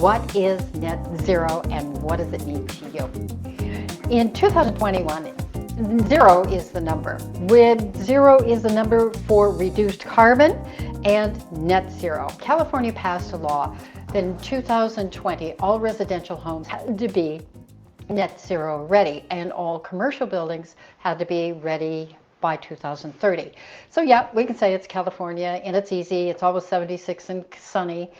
What is net zero and what does it mean to you? In 2021, zero is the number. Zero is the number for reduced carbon and net zero. California passed a law that in 2020, all residential homes had to be net zero ready and all commercial buildings had to be ready by 2030. So yeah, we can say it's California and it's easy. It's always 76 and sunny,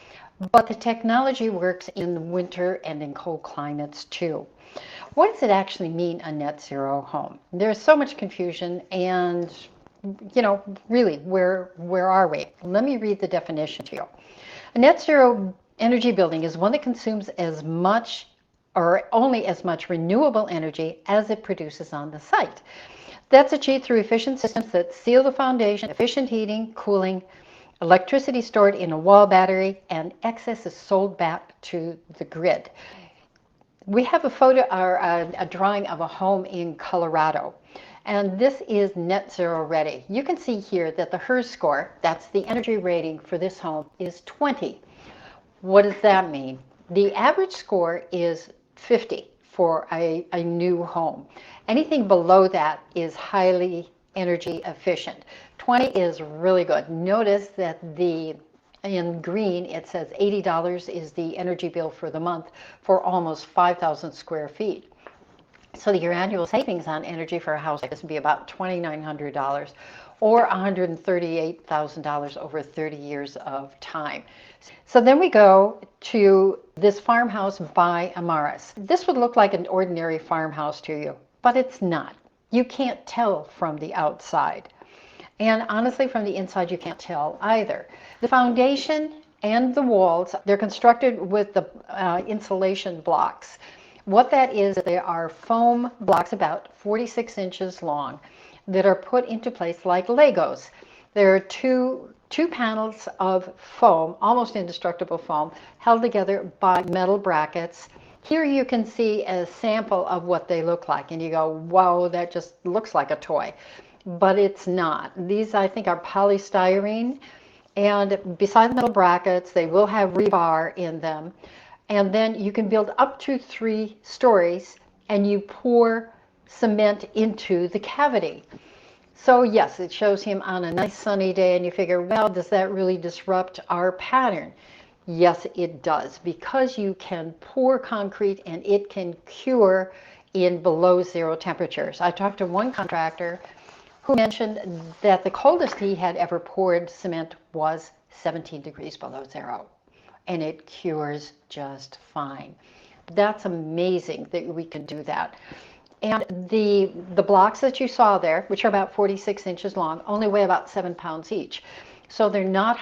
but the technology works in winter and in cold climates too. What does it actually mean, a net zero home? There's so much confusion and, really, where are we? Let me read the definition to you. A net zero energy building is one that consumes as much or only as much renewable energy as it produces on the site. That's achieved through efficient systems that seal the foundation, efficient heating, cooling, electricity stored in a wall battery, and excess is sold back to the grid. We have a photo or a drawing of a home in Colorado, and this is net zero ready. You can see here that the HERS score, that's the energy rating for this home, is 20. What does that mean? The average score is 50 for a new home. Anything below that is highly energy efficient. 20 is really good. Notice that in green it says $80 is the energy bill for the month for almost 5,000 square feet. So your annual savings on energy for a house like this would be about $2,900 or $138,000 over 30 years of time. So then we go to this farmhouse by Amaris. This would look like an ordinary farmhouse to you, but it's not. You can't tell from the outside. And honestly, from the inside, you can't tell either. The foundation and the walls, they're constructed with the insulation blocks. What that is, they are foam blocks about 46 inches long that are put into place like Legos. There are two panels of foam, almost indestructible foam, held together by metal brackets. Here you can see a sample of what they look like, and you go, whoa, that just looks like a toy. But it's not. These, I think, are polystyrene, and beside the metal brackets, they will have rebar in them. And then you can build up to 3 stories, and you pour cement into the cavity. So yes, it shows him on a nice sunny day, and you figure, well, does that really disrupt our pattern? Yes, it does, because you can pour concrete and it can cure in below zero temperatures. I talked to one contractor who mentioned that the coldest he had ever poured cement was 17 degrees below zero, and it cures just fine. That's amazing that we can do that. And the blocks that you saw there, which are about 46 inches long, only weigh about 7 pounds each. So they're not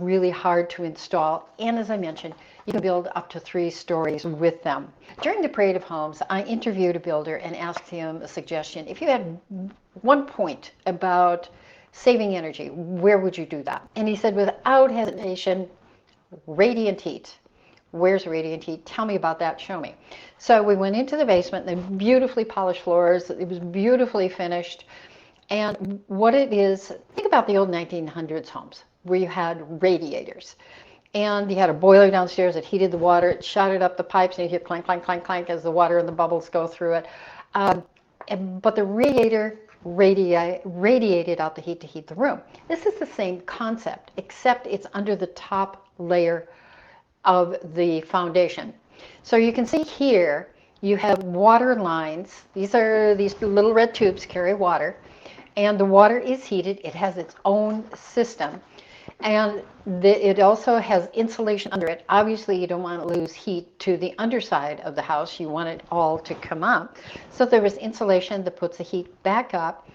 really hard to install. And as I mentioned, you can build up to 3 stories with them. During the Parade of Homes, I interviewed a builder and asked him a suggestion. If you had one point about saving energy, where would you do that? And he said, without hesitation, radiant heat. Where's radiant heat? Tell me about that. Show me. So we went into the basement. They beautifully polished floors. It was beautifully finished. And what it is, think about the old 1900s homes where you had radiators. And you had a boiler downstairs that heated the water. It shot it up the pipes, and you hear clank, clank, clank, clank as the water and the bubbles go through it. But the radiator radiated out the heat to heat the room. This is the same concept, except it's under the top layer of the foundation. So you can see here you have water lines. These little red tubes carry water, and the water is heated. It has its own system, and it also has insulation under it. Obviously, you don't want to lose heat to the underside of the house. You want it all to come up. So there is insulation that puts the heat back up.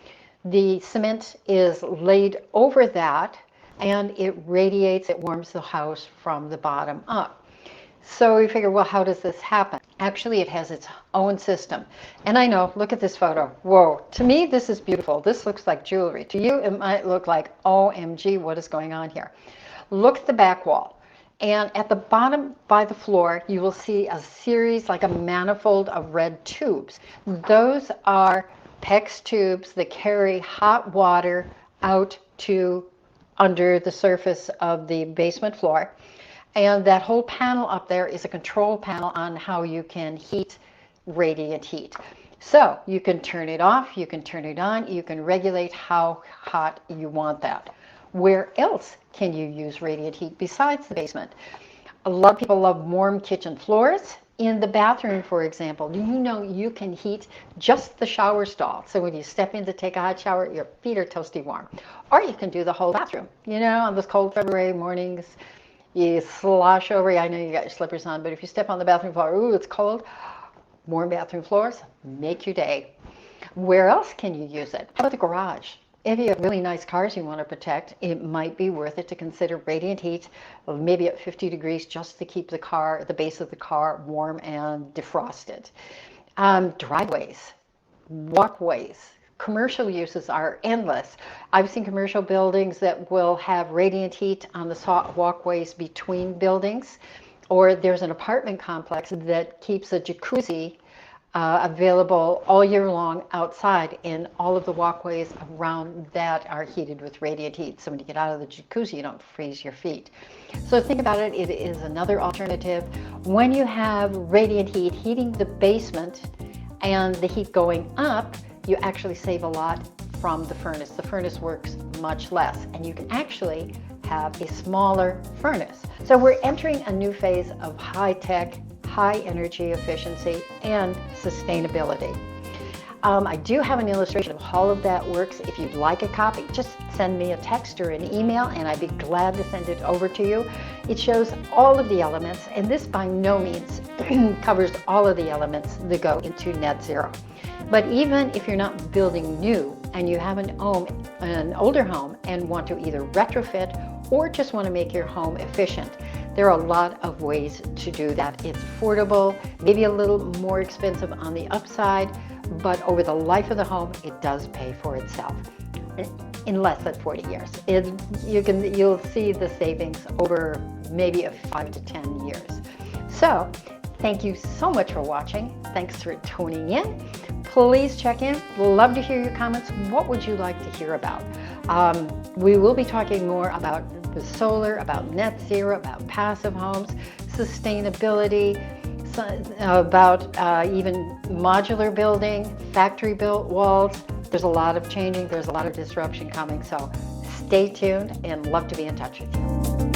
The cement is laid over that, and it radiates, it warms the house from the bottom up. So we figure, well, how does this happen? Actually, it has its own system. And I know, look at this photo. Whoa, to me, this is beautiful. This looks like jewelry. To you, it might look like, OMG, what is going on here? Look at the back wall. And at the bottom by the floor, you will see a series, like a manifold of red tubes. Those are PEX tubes that carry hot water out to under the surface of the basement floor. And that whole panel up there is a control panel on how you can heat radiant heat. So you can turn it off, you can turn it on, you can regulate how hot you want that. Where else can you use radiant heat besides the basement? A lot of people love warm kitchen floors. In the bathroom, for example, do you know you can heat just the shower stall? So when you step in to take a hot shower, your feet are toasty warm. Or you can do the whole bathroom. You know, on those cold February mornings, you slosh over. I know you got your slippers on, but if you step on the bathroom floor, ooh, it's cold. Warm bathroom floors, make your day. Where else can you use it? How about the garage? If you have really nice cars you want to protect, it might be worth it to consider radiant heat, maybe at 50 degrees, just to keep the car, the base of the car, warm and defrosted. Driveways, walkways, commercial uses are endless. I've seen commercial buildings that will have radiant heat on the walkways between buildings, or there's an apartment complex that keeps a jacuzzi available all year long outside, and all of the walkways around that are heated with radiant heat. So when you get out of the jacuzzi, you don't freeze your feet. So think about it, it is another alternative. When you have radiant heat heating the basement and the heat going up, you actually save a lot from the furnace. The furnace works much less, and you can actually have a smaller furnace. So we're entering a new phase of high-tech, high energy efficiency, and sustainability. I do have an illustration of how all of that works. If you'd like a copy, just send me a text or an email and I'd be glad to send it over to you. It shows all of the elements, and this by no means covers all of the elements that go into net zero. But even if you're not building new and you have an older home and want to either retrofit or just want to make your home efficient, there are a lot of ways to do that. It's affordable, maybe a little more expensive on the upside, but over the life of the home, it does pay for itself in less than 40 years. You'll see the savings over maybe 5 to 10 years. So thank you so much for watching. Thanks for tuning in. Please check in. Love to hear your comments. What would you like to hear about? We will be talking more about the solar, about net zero, about passive homes, sustainability, about even modular building, factory built walls. There's a lot of changing, there's a lot of disruption coming, so stay tuned and love to be in touch with you.